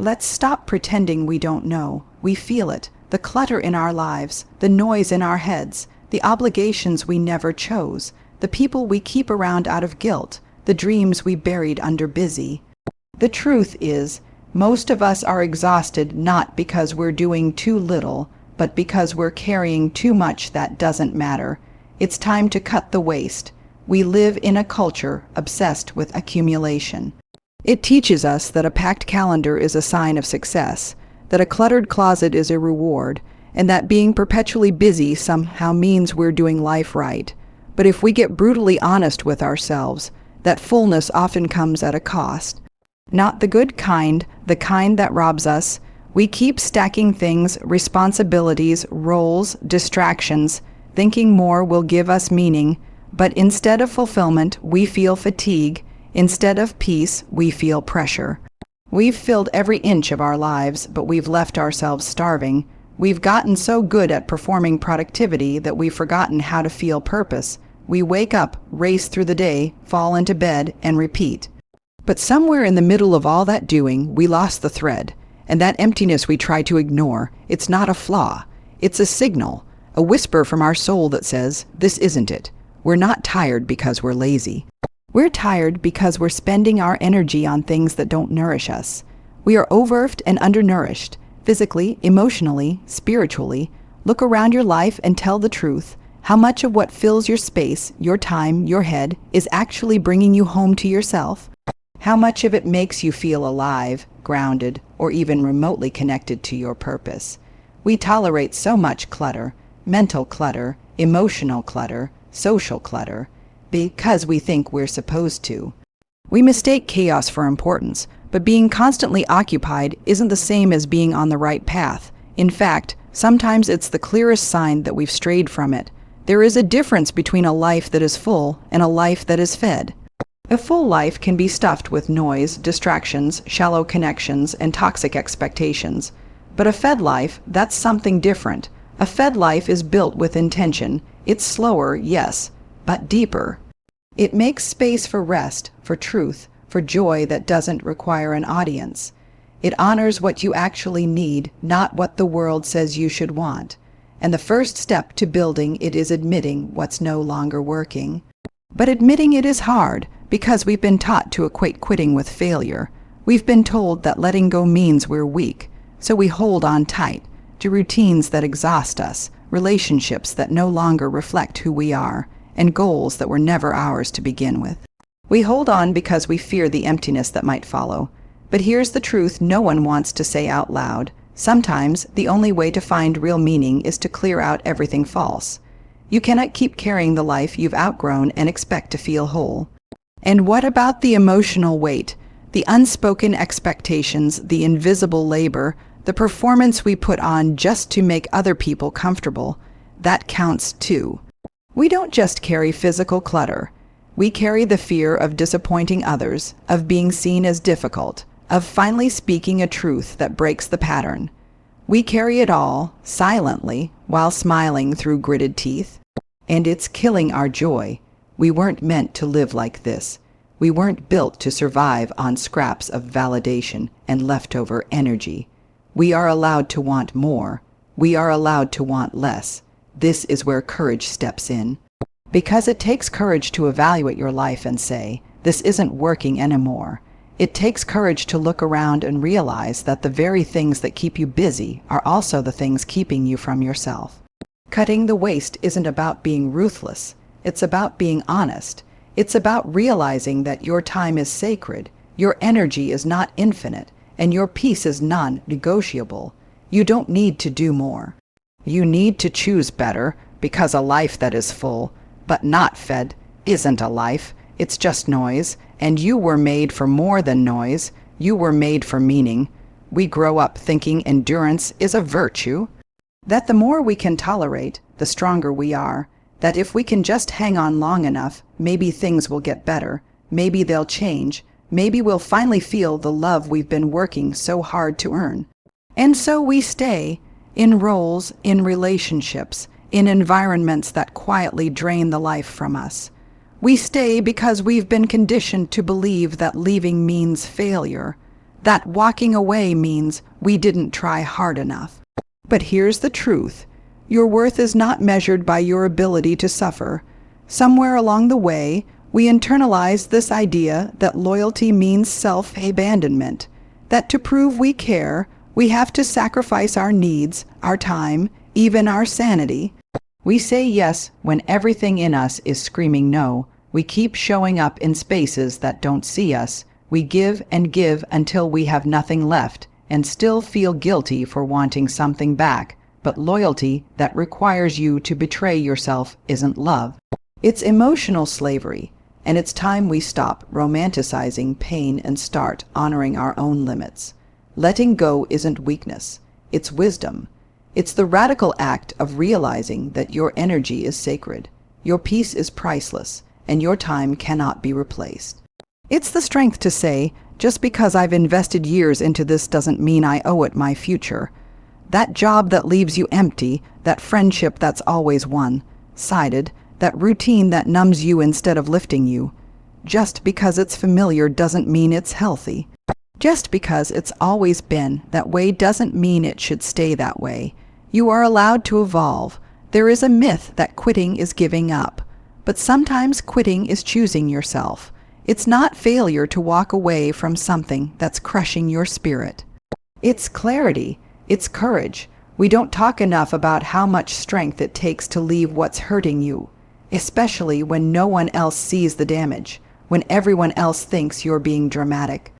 Let's stop pretending we don't know. We feel it, the clutter in our lives, the noise in our heads, the obligations we never chose, the people we keep around out of guilt, the dreams we buried under busy. The truth is, most of us are exhausted not because we're doing too little, but because we're carrying too much that doesn't matter. It's time to cut the waste. We live in a culture obsessed with accumulation. It teaches us that a packed calendar is a sign of success, that a cluttered closet is a reward, and that being perpetually busy somehow means we're doing life right. But if we get brutally honest with ourselves, that fullness often comes at a cost. Not the good kind, the kind that robs us. We keep stacking things, responsibilities, roles, distractions, thinking more will give us meaning, but instead of fulfillment, we feel fatigue. Instead of peace, we feel pressure. We've filled every inch of our lives, but we've left ourselves starving. We've gotten so good at performing productivity that we've forgotten how to feel purpose. We wake up, race through the day, fall into bed, and repeat. But somewhere in the middle of all that doing, we lost the thread. And that emptiness we try to ignore, it's not a flaw. It's a signal, a whisper from our soul that says, this isn't it. We're not tired because we're lazy. We're tired because we're spending our energy on things that don't nourish us. We are overworked and undernourished, physically, emotionally, spiritually. Look around your life and tell the truth. How much of what fills your space, your time, your head, is actually bringing you home to yourself? How much of it makes you feel alive, grounded, or even remotely connected to your purpose? We tolerate so much clutter, mental clutter, emotional clutter, social clutter, because we think we're supposed to. We mistake chaos for importance, but being constantly occupied isn't the same as being on the right path. In fact, sometimes it's the clearest sign that we've strayed from it. There is a difference between a life that is full and a life that is fed. A full life can be stuffed with noise, distractions, shallow connections, and toxic expectations. But a fed life, that's something different. A fed life is built with intention. It's slower, yes, but deeper. It makes space for rest, for truth, for joy that doesn't require an audience. It honors what you actually need, not what the world says you should want. And the first step to building it is admitting what's no longer working. But admitting it is hard, because we've been taught to equate quitting with failure. We've been told that letting go means we're weak, so we hold on tight to routines that exhaust us, relationships that no longer reflect who we are, and goals that were never ours to begin with. We hold on because we fear the emptiness that might follow. But here's the truth no one wants to say out loud. Sometimes the only way to find real meaning is to clear out everything false. You cannot keep carrying the life you've outgrown and expect to feel whole. And what about the emotional weight, the unspoken expectations, the invisible labor, the performance we put on just to make other people comfortable? That counts too. We don't just carry physical clutter. We carry the fear of disappointing others, of being seen as difficult, of finally speaking a truth that breaks the pattern. We carry it all, silently, while smiling through gritted teeth. And it's killing our joy. We weren't meant to live like this. We weren't built to survive on scraps of validation and leftover energy. We are allowed to want more. We are allowed to want less. This is where courage steps in. Because it takes courage to evaluate your life and say, this isn't working anymore. It takes courage to look around and realize that the very things that keep you busy are also the things keeping you from yourself. Cutting the waste isn't about being ruthless. It's about being honest. It's about realizing that your time is sacred, your energy is not infinite, and your peace is non-negotiable. You don't need to do more. You need to choose better, because a life that is full, but not fed, isn't a life. It's just noise, and you were made for more than noise. You were made for meaning. We grow up thinking endurance is a virtue, that the more we can tolerate, the stronger we are, that if we can just hang on long enough, maybe things will get better, maybe they'll change, maybe we'll finally feel the love we've been working so hard to earn. And so we stay, in roles, in relationships, in environments that quietly drain the life from us. We stay because we've been conditioned to believe that leaving means failure, That walking away means we didn't try hard enough. But here's the truth. Your worth is not measured by your ability to suffer. Somewhere along the way, we internalized this idea that loyalty means self-abandonment, that to prove we care, we have to sacrifice our needs, our time, even our sanity. We say yes when everything in us is screaming no. We keep showing up in spaces that don't see us. We give and give until we have nothing left and still feel guilty for wanting something back. But loyalty that requires you to betray yourself isn't love. It's emotional slavery, and it's time we stop romanticizing pain and start honoring our own limits. Letting go isn't weakness, it's wisdom. It's the radical act of realizing that your energy is sacred, your peace is priceless, and your time cannot be replaced. It's the strength to say, just because I've invested years into this doesn't mean I owe it my future. That job that leaves you empty, that friendship that's always one-sided, that routine that numbs you instead of lifting you. Just because it's familiar doesn't mean it's healthy. Just because it's always been that way doesn't mean it should stay that way. You are allowed to evolve. There is a myth that quitting is giving up. But sometimes quitting is choosing yourself. It's not failure to walk away from something that's crushing your spirit. It's clarity. It's courage. We don't talk enough about how much strength it takes to leave what's hurting you, especially when no one else sees the damage, when everyone else thinks you're being dramatic.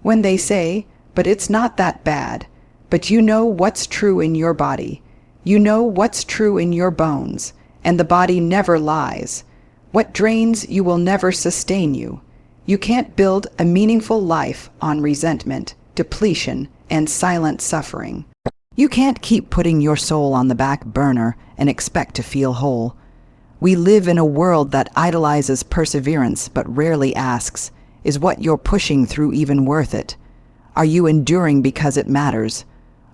When they say, but it's not that bad, but you know what's true in your body. You know what's true in your bones, and the body never lies. What drains you will never sustain you. You can't build a meaningful life on resentment, depletion, and silent suffering. You can't keep putting your soul on the back burner and expect to feel whole. We live in a world that idolizes perseverance but rarely asks, is what you're pushing through even worth it? Are you enduring because it matters,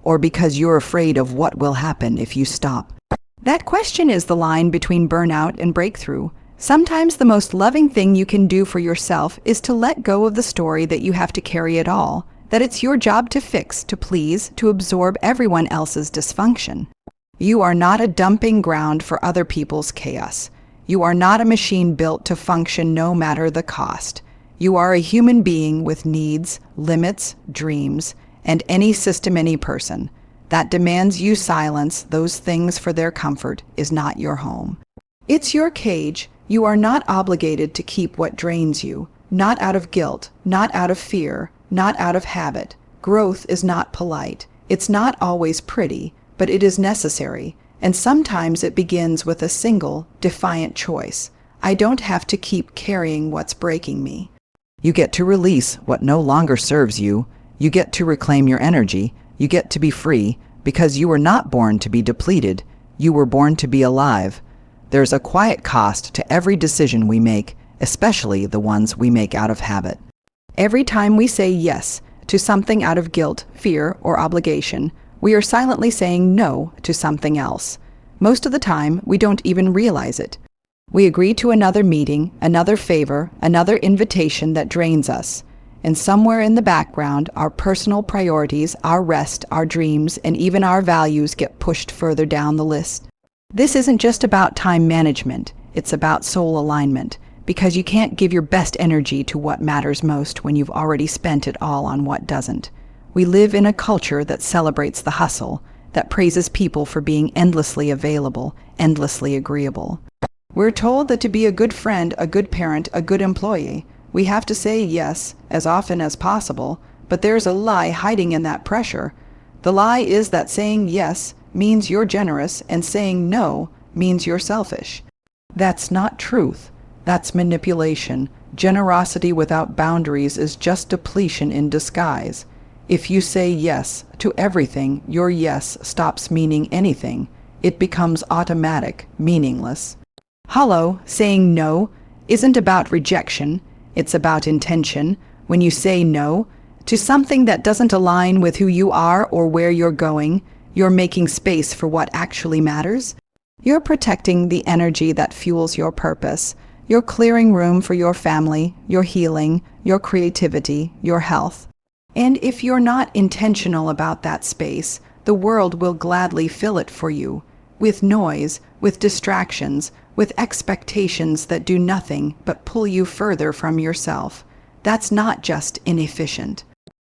or because you're afraid of what will happen if you stop? That question is the line between burnout and breakthrough. Sometimes the most loving thing you can do for yourself is to let go of the story that you have to carry it all, that it's your job to fix, to please, to absorb everyone else's dysfunction. You are not a dumping ground for other people's chaos. You are not a machine built to function no matter the cost. You are a human being with needs, limits, dreams, and any system, any person that demands you silence those things for their comfort is not your home. It's your cage. You are not obligated to keep what drains you, not out of guilt, not out of fear, not out of habit. Growth is not polite. It's not always pretty, but it is necessary, and sometimes it begins with a single, defiant choice. I don't have to keep carrying what's breaking me. You get to release what no longer serves you. You get to reclaim your energy. You get to be free, because you were not born to be depleted. You were born to be alive. There's a quiet cost to every decision we make, especially the ones we make out of habit. Every time we say yes to something out of guilt, fear, or obligation, we are silently saying no to something else. Most of the time, we don't even realize it. We agree to another meeting, another favor, another invitation that drains us. And somewhere in the background, our personal priorities, our rest, our dreams, and even our values get pushed further down the list. This isn't just about time management, it's about soul alignment, because you can't give your best energy to what matters most when you've already spent it all on what doesn't. We live in a culture that celebrates the hustle, that praises people for being endlessly available, endlessly agreeable. We're told that to be a good friend, a good parent, a good employee, we have to say yes as often as possible, but there's a lie hiding in that pressure. The lie is that saying yes means you're generous and saying no means you're selfish. That's not truth. That's manipulation. Generosity without boundaries is just depletion in disguise. If you say yes to everything, your yes stops meaning anything. It becomes automatic, meaningless. Hollow, saying no, isn't about rejection. It's about intention. When you say no to something that doesn't align with who you are or where you're going, you're making space for what actually matters. You're protecting the energy that fuels your purpose. You're clearing room for your family, your healing, your creativity, your health. And if you're not intentional about that space, the world will gladly fill it for you, with noise, with distractions, with expectations that do nothing but pull you further from yourself. That's not just inefficient.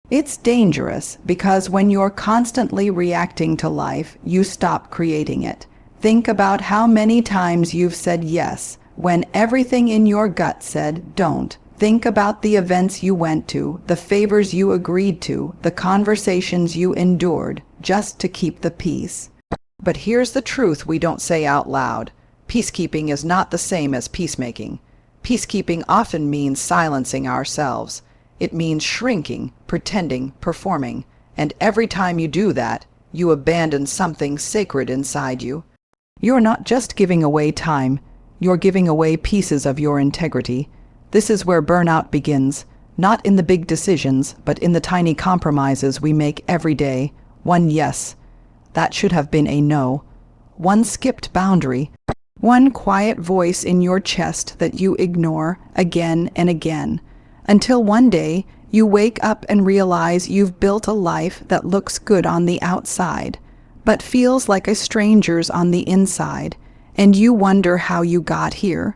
It's dangerous because when you're constantly reacting to life, you stop creating it. Think about how many times you've said yes when everything in your gut said don't. Think about the events you went to, the favors you agreed to, the conversations you endured just to keep the peace. But here's the truth we don't say out loud. Peacekeeping is not the same as peacemaking. Peacekeeping often means silencing ourselves. It means shrinking, pretending, performing. And every time you do that, you abandon something sacred inside you. You're not just giving away time, you're giving away pieces of your integrity. This is where burnout begins, not in the big decisions, but in the tiny compromises we make every day. One yes, that should have been a no. One skipped boundary. One quiet voice in your chest that you ignore again and again, until one day you wake up and realize you've built a life that looks good on the outside, but feels like a stranger's on the inside, and you wonder how you got here.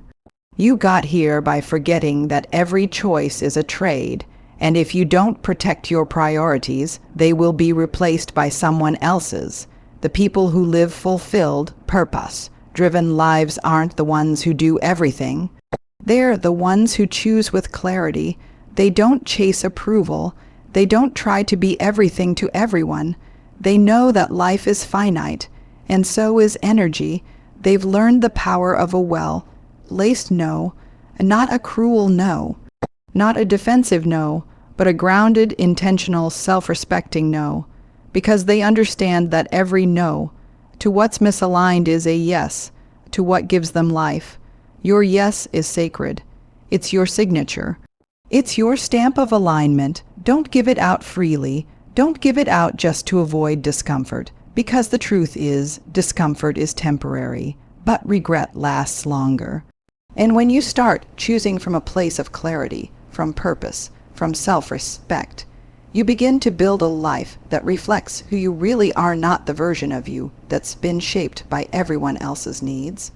You got here by forgetting that every choice is a trade, and if you don't protect your priorities, they will be replaced by someone else's. The people who live fulfilled, purpose-driven lives aren't the ones who do everything. They're the ones who choose with clarity. They don't chase approval. They don't try to be everything to everyone. They know that life is finite, and so is energy. They've learned the power of a well-laced no, and not a cruel no, not a defensive no, but a grounded, intentional, self-respecting no, because they understand that every no to what's misaligned is a yes to what gives them life. Your yes is sacred. It's your signature. It's your stamp of alignment. Don't give it out freely. Don't give it out just to avoid discomfort, because the truth is, discomfort is temporary, but regret lasts longer. And when you start choosing from a place of clarity, from purpose, from self-respect, you begin to build a life that reflects who you really are, not the version of you that's been shaped by everyone else's needs.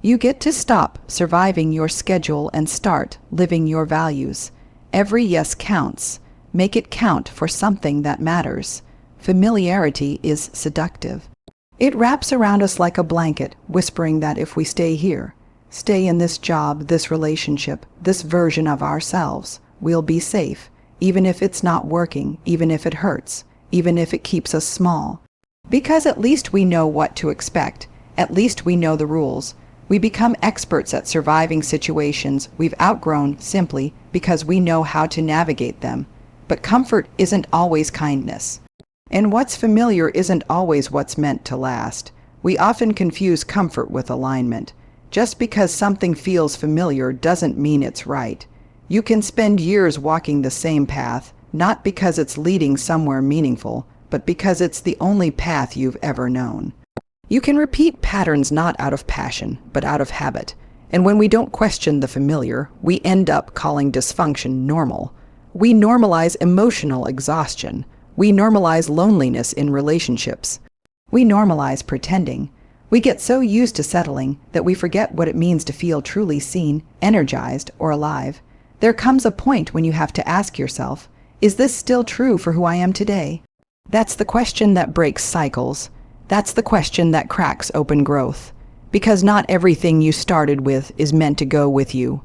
You get to stop surviving your schedule and start living your values. Every yes counts. Make it count for something that matters. Familiarity is seductive. It wraps around us like a blanket, whispering that if we stay here, stay in this job, this relationship, this version of ourselves, we'll be safe, even if it's not working, even if it hurts, even if it keeps us small. Because at least we know what to expect, at least we know the rules. We become experts at surviving situations we've outgrown simply because we know how to navigate them. But comfort isn't always kindness. And what's familiar isn't always what's meant to last. We often confuse comfort with alignment. Just because something feels familiar doesn't mean it's right. You can spend years walking the same path, not because it's leading somewhere meaningful, but because it's the only path you've ever known. You can repeat patterns not out of passion, but out of habit. And when we don't question the familiar, we end up calling dysfunction normal. We normalize emotional exhaustion. We normalize loneliness in relationships. We normalize pretending. We get so used to settling that we forget what it means to feel truly seen, energized, or alive. There comes a point when you have to ask yourself, is this still true for who I am today? That's the question that breaks cycles. That's the question that cracks open growth. Because not everything you started with is meant to go with you.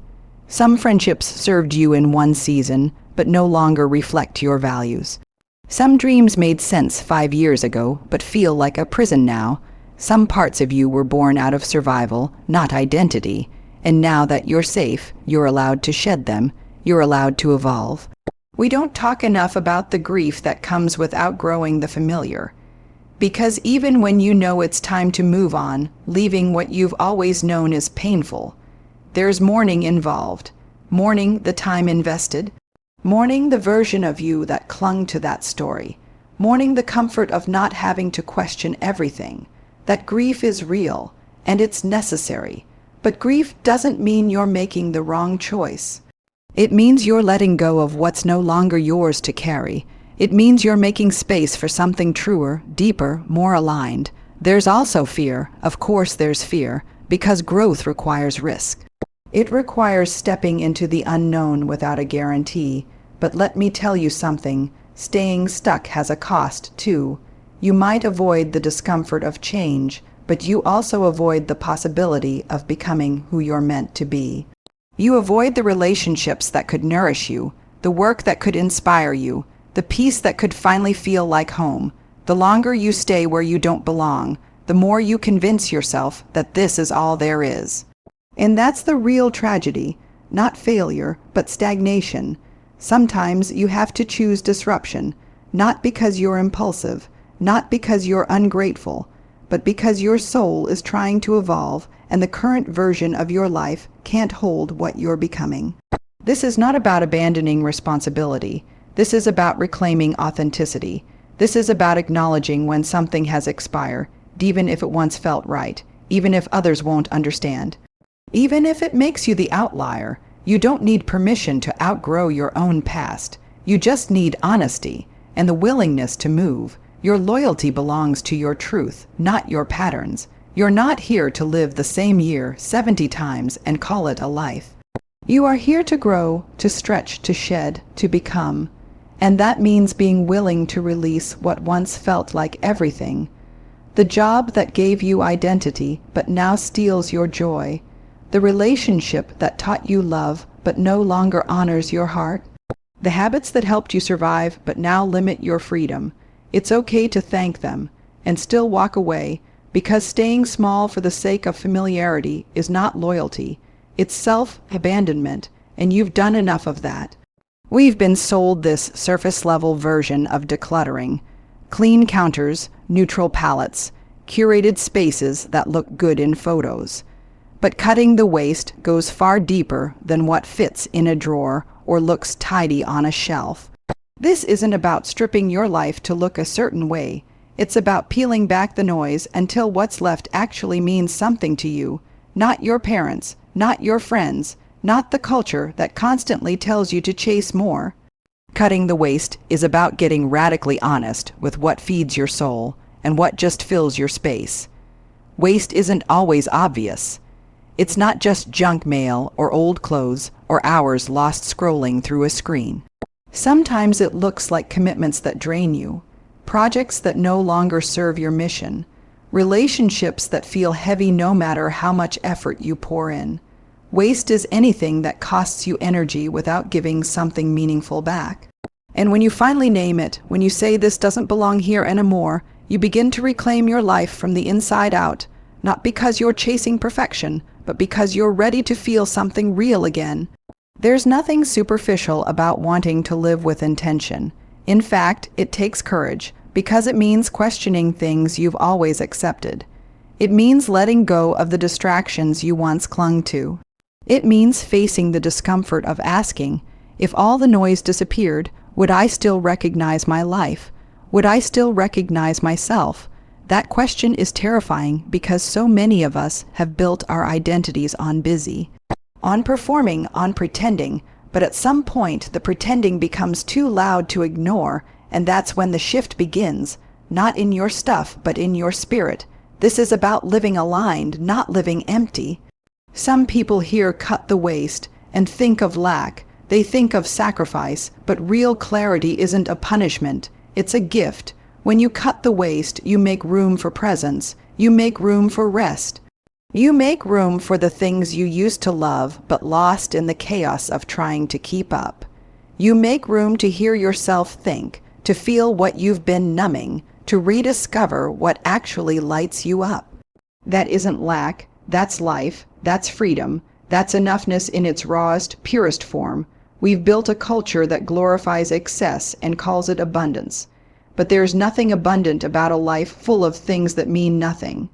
Some friendships served you in one season, but no longer reflect your values. Some dreams made sense 5 years ago, but feel like a prison now. Some parts of you were born out of survival, not identity, and now that you're safe, you're allowed to shed them, you're allowed to evolve. We don't talk enough about the grief that comes with outgrowing the familiar. Because even when you know it's time to move on, leaving what you've always known is painful. There's mourning involved, mourning the time invested, mourning the version of you that clung to that story, mourning the comfort of not having to question everything. That grief is real, and it's necessary. But grief doesn't mean you're making the wrong choice. It means you're letting go of what's no longer yours to carry, It means you're making space for something truer, deeper, more aligned. There's also fear. Of course there's fear, because growth requires risk. It requires stepping into the unknown without a guarantee. But let me tell you something, staying stuck has a cost too. You might avoid the discomfort of change, but you also avoid the possibility of becoming who you're meant to be. You avoid the relationships that could nourish you, the work that could inspire you, the peace that could finally feel like home. The longer you stay where you don't belong, the more you convince yourself that this is all there is. And that's the real tragedy, not failure, but stagnation. Sometimes you have to choose disruption, not because you're impulsive, not because you're ungrateful, but because your soul is trying to evolve and the current version of your life can't hold what you're becoming. This is not about abandoning responsibility. This is about reclaiming authenticity. This is about acknowledging when something has expired, even if it once felt right, even if others won't understand. Even if it makes you the outlier, you don't need permission to outgrow your own past. You just need honesty and the willingness to move. Your loyalty belongs to your truth, not your patterns. You're not here to live the same year 70 times and call it a life. You are here to grow, to stretch, to shed, to become. And that means being willing to release what once felt like everything. The job that gave you identity but now steals your joy. The relationship that taught you love but no longer honors your heart. The habits that helped you survive but now limit your freedom. It's okay to thank them and still walk away, because staying small for the sake of familiarity is not loyalty. It's self-abandonment, and you've done enough of that. We've been sold this surface-level version of decluttering. Clean counters, neutral palettes, curated spaces that look good in photos. But cutting the waste goes far deeper than what fits in a drawer or looks tidy on a shelf. This isn't about stripping your life to look a certain way. It's about peeling back the noise until what's left actually means something to you, not your parents, not your friends, not the culture that constantly tells you to chase more. Cutting the waste is about getting radically honest with what feeds your soul and what just fills your space. Waste isn't always obvious. It's not just junk mail or old clothes or hours lost scrolling through a screen. Sometimes it looks like commitments that drain you, projects that no longer serve your mission, relationships that feel heavy no matter how much effort you pour in. Waste is anything that costs you energy without giving something meaningful back. And when you finally name it, when you say this doesn't belong here anymore, you begin to reclaim your life from the inside out, not because you're chasing perfection, but because you're ready to feel something real again. There's nothing superficial about wanting to live with intention. In fact, it takes courage, because it means questioning things you've always accepted. It means letting go of the distractions you once clung to. It means facing the discomfort of asking, if all the noise disappeared, would I still recognize my life? Would I still recognize myself? That question is terrifying because so many of us have built our identities on busy, on performing, on pretending, but at some point the pretending becomes too loud to ignore, and that's when the shift begins, not in your stuff, but in your spirit. This is about living aligned, not living empty. Some people here cut the waste and think of lack. They think of sacrifice, but real clarity isn't a punishment. It's a gift. When you cut the waste, you make room for presence. You make room for rest. You make room for the things you used to love, but lost in the chaos of trying to keep up. You make room to hear yourself think, to feel what you've been numbing, to rediscover what actually lights you up. That isn't lack. That's life. That's freedom. That's enoughness in its rawest, purest form. We've built a culture that glorifies excess and calls it abundance. But there's nothing abundant about a life full of things that mean nothing.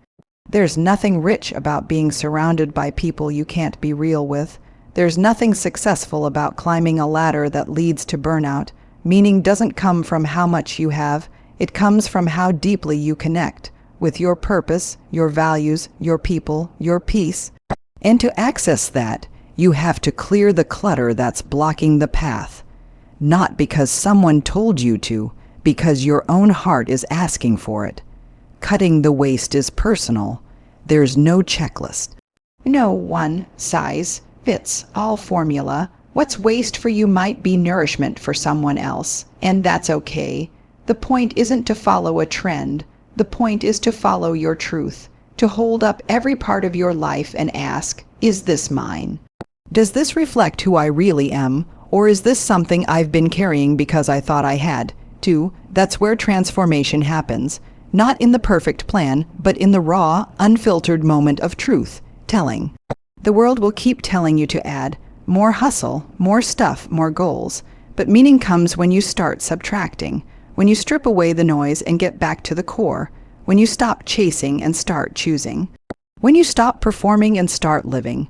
There's nothing rich about being surrounded by people you can't be real with. There's nothing successful about climbing a ladder that leads to burnout. Meaning doesn't come from how much you have. It comes from how deeply you connect with your purpose, your values, your people, your peace. And to access that, you have to clear the clutter that's blocking the path. not because someone told you to, because your own heart is asking for it. Cutting the waste is personal. There's no checklist. No one-size-fits-all formula. What's waste for you might be nourishment for someone else, and that's okay. The point isn't to follow a trend. The point is to follow your truth, to hold up every part of your life and ask, is this mine? Does this reflect who I really am, or is this something I've been carrying because I thought I had to? That's where transformation happens, not in the perfect plan, but in the raw, unfiltered moment of truth telling. The world will keep telling you to add more hustle, more stuff, more goals, but meaning comes when you start subtracting, when you strip away the noise and get back to the core, when you stop chasing and start choosing, when you stop performing and start living.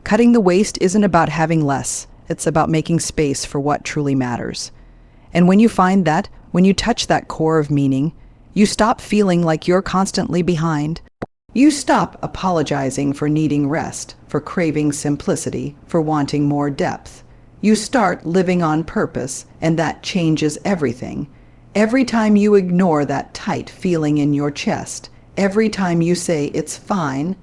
Cutting the waste isn't about having less, it's about making space for what truly matters. And when you find that, when you touch that core of meaning, you stop feeling like you're constantly behind. You stop apologizing for needing rest, for craving simplicity, for wanting more depth. You start living on purpose, and that changes everything. Every time you ignore that tight feeling in your chest, every time you say it's fine,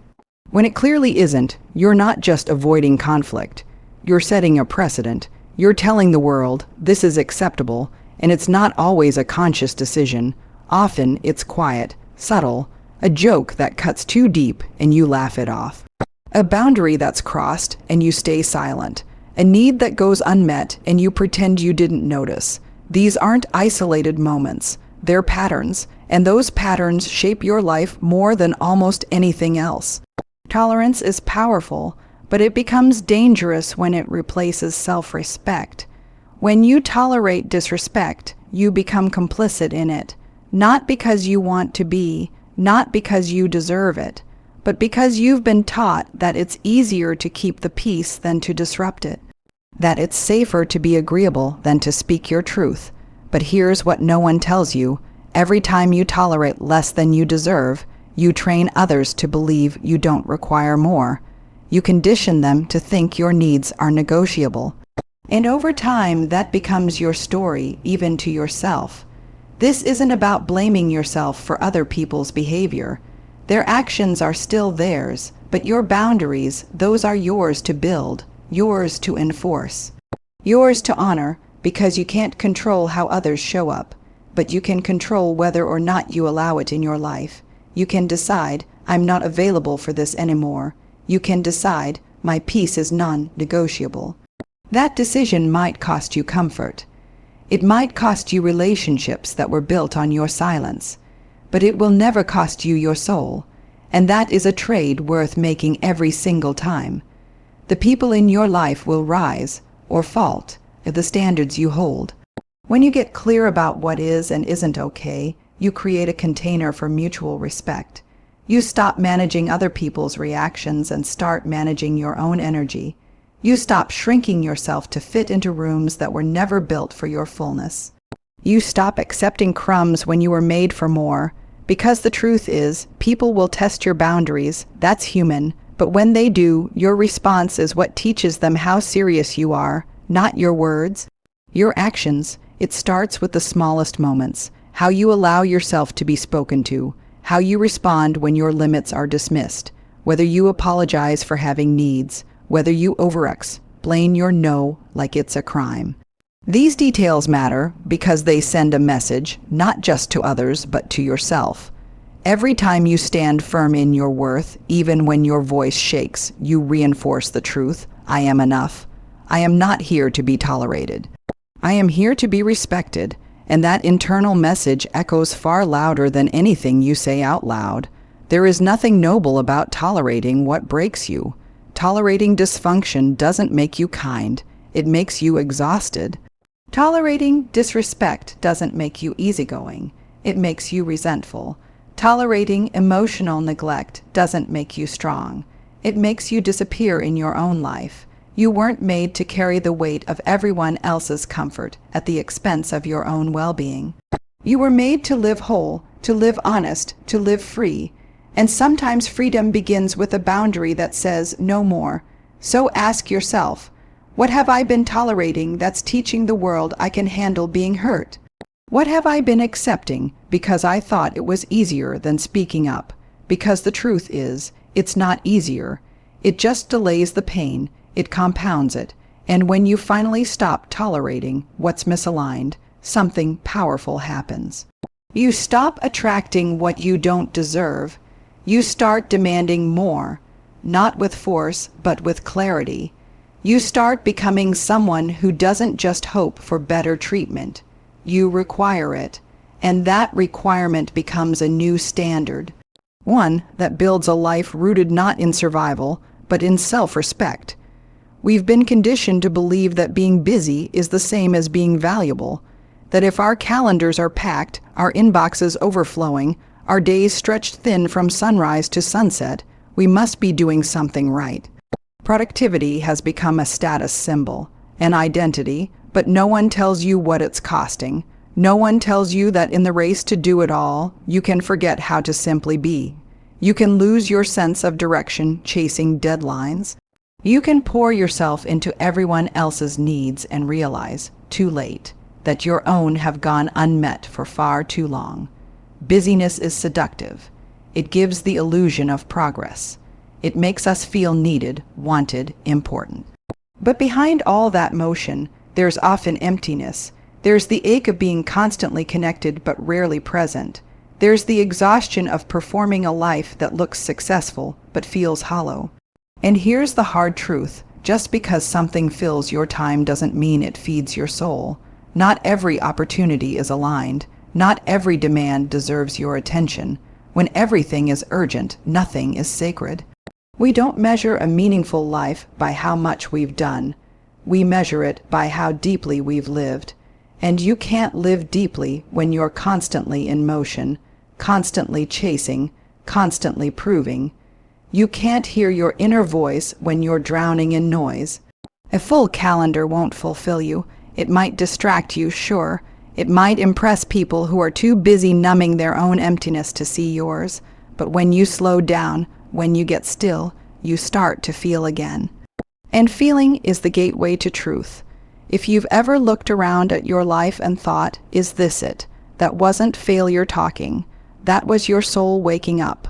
when it clearly isn't, you're not just avoiding conflict. You're setting a precedent. You're telling the world, this is acceptable, and it's not always a conscious decision. Often it's quiet, subtle, a joke that cuts too deep and you laugh it off. A boundary that's crossed and you stay silent. A need that goes unmet and you pretend you didn't notice. These aren't isolated moments. They're patterns, and those patterns shape your life more than almost anything else. Tolerance is powerful, but it becomes dangerous when it replaces self-respect. When you tolerate disrespect, you become complicit in it, not because you want to be, not because you deserve it, but because you've been taught that it's easier to keep the peace than to disrupt it, that it's safer to be agreeable than to speak your truth. But here's what no one tells you. Every time you tolerate less than you deserve, you train others to believe you don't require more. You condition them to think your needs are negotiable. And over time, that becomes your story, even to yourself. This isn't about blaming yourself for other people's behavior. Their actions are still theirs, but your boundaries, those are yours to build, yours to enforce, yours to honor, because you can't control how others show up, but you can control whether or not you allow it in your life. You can decide, I'm not available for this anymore. You can decide, my peace is non-negotiable. That decision might cost you comfort. It might cost you relationships that were built on your silence, but it will never cost you your soul, and that is a trade worth making every single time. The people in your life will rise or fault at the standards you hold. When you get clear about what is and isn't okay, you create a container for mutual respect. You stop managing other people's reactions and start managing your own energy. You stop shrinking yourself to fit into rooms that were never built for your fullness. You stop accepting crumbs when you were made for more, because the truth is, people will test your boundaries, that's human, but when they do, your response is what teaches them how serious you are, not your words, your actions. It starts with the smallest moments, how you allow yourself to be spoken to, how you respond when your limits are dismissed, whether you apologize for having needs, whether you over-explain your no like it's a crime. These details matter because they send a message, not just to others, but to yourself. Every time you stand firm in your worth, even when your voice shakes, you reinforce the truth. I am enough. I am not here to be tolerated. I am here to be respected, and that internal message echoes far louder than anything you say out loud. There is nothing noble about tolerating what breaks you. Tolerating dysfunction doesn't make you kind, it makes you exhausted. Tolerating disrespect doesn't make you easygoing, it makes you resentful. Tolerating emotional neglect doesn't make you strong, it makes you disappear in your own life. You weren't made to carry the weight of everyone else's comfort at the expense of your own well-being. You were made to live whole, to live honest, to live free. And sometimes freedom begins with a boundary that says no more. So ask yourself, What have I been tolerating that's teaching the world I can handle being hurt? What have I been accepting because I thought it was easier than speaking up? Because the truth is, it's not easier. It just delays the pain, it compounds it, and when you finally stop tolerating what's misaligned, something powerful happens. You stop attracting what you don't deserve. You start demanding more, not with force, but with clarity. You start becoming someone who doesn't just hope for better treatment. You require it, and that requirement becomes a new standard. One that builds a life rooted not in survival, but in self-respect. We've been conditioned to believe that being busy is the same as being valuable, that if our calendars are packed, our inboxes overflowing, our days stretched thin from sunrise to sunset, we must be doing something right. Productivity has become a status symbol, an identity, but no one tells you what it's costing. No one tells you that in the race to do it all, you can forget how to simply be. You can lose your sense of direction chasing deadlines. You can pour yourself into everyone else's needs and realize, too late, that your own have gone unmet for far too long. Busyness is seductive. It gives the illusion of progress. It makes us feel needed, wanted, important. But behind all that motion, there's often emptiness. There's the ache of being constantly connected but rarely present. There's the exhaustion of performing a life that looks successful but feels hollow. And here's the hard truth. Just because something fills your time doesn't mean it feeds your soul. Not every opportunity is aligned. Not every demand deserves your attention. When everything is urgent, nothing is sacred. We don't measure a meaningful life by how much we've done. We measure it by how deeply we've lived. And you can't live deeply when you're constantly in motion, constantly chasing, constantly proving. You can't hear your inner voice when you're drowning in noise. A full calendar won't fulfill you. It might distract you, sure. It might impress people who are too busy numbing their own emptiness to see yours. But when you slow down, when you get still, you start to feel again. And feeling is the gateway to truth. If you've ever looked around at your life and thought, is this it? That wasn't failure talking. That was your soul waking up.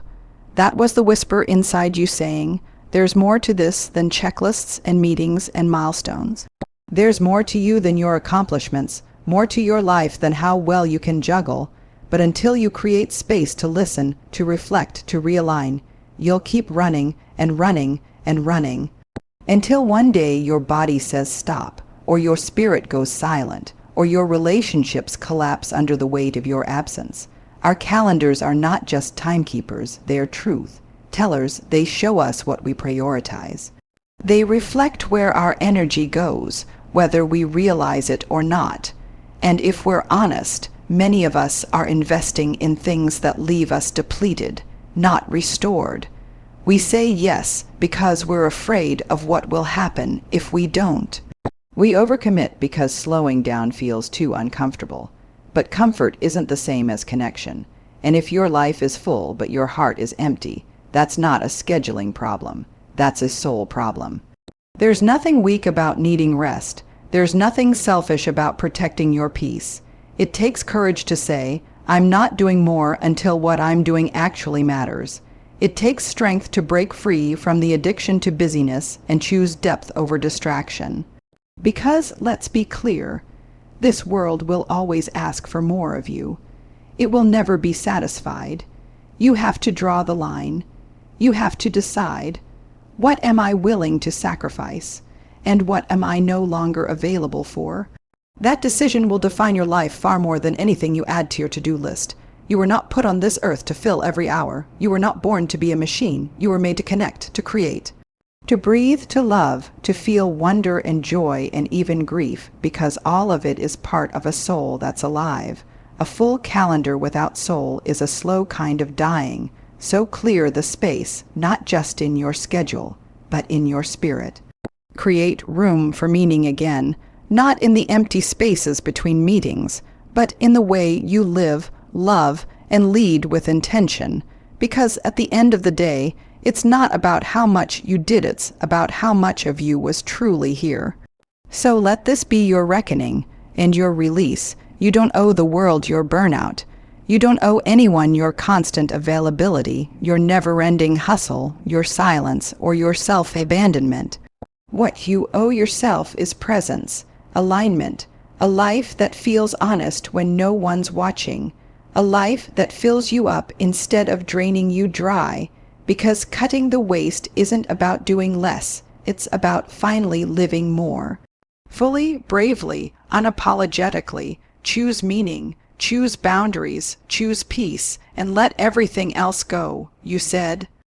That was the whisper inside you saying, there's more to this than checklists and meetings and milestones. There's more to you than your accomplishments, more to your life than how well you can juggle. But until you create space to listen, to reflect, to realign, you'll keep running and running and running. Until one day your body says stop, or your spirit goes silent, or your relationships collapse under the weight of your absence. Our calendars are not just timekeepers, they are truth tellers. They show us what we prioritize. They reflect where our energy goes, whether we realize it or not. And if we're honest, many of us are investing in things that leave us depleted, not restored. We say yes because we're afraid of what will happen if we don't. We overcommit because slowing down feels too uncomfortable. But comfort isn't the same as connection. And if your life is full but your heart is empty, that's not a scheduling problem. That's a soul problem. There's nothing weak about needing rest. There's nothing selfish about protecting your peace. It takes courage to say, I'm not doing more until what I'm doing actually matters. It takes strength to break free from the addiction to busyness and choose depth over distraction. Because, let's be clear, this world will always ask for more of you. It will never be satisfied. You have to draw the line. You have to decide, what am I willing to sacrifice? And what am I no longer available for? That decision will define your life far more than anything you add to your to-do list. You were not put on this earth to fill every hour. You were not born to be a machine. You were made to connect, to create, to breathe, to love, to feel wonder and joy and even grief, because all of it is part of a soul that's alive. A full calendar without soul is a slow kind of dying. So clear the space, not just in your schedule, but in your spirit. Create room for meaning again, not in the empty spaces between meetings, but in the way you live, love, and lead with intention. Because at the end of the day, it's not about how much you did, it's about how much of you was truly here. So let this be your reckoning and your release. You don't owe the world your burnout. You don't owe anyone your constant availability, your never-ending hustle, your silence, or your self-abandonment. What you owe yourself is presence, alignment, a life that feels honest when no one's watching, a life that fills you up instead of draining you dry, because cutting the waste isn't about doing less, it's about finally living more. Fully, bravely, unapologetically, choose meaning, choose boundaries, choose peace, and let everything else go, you said.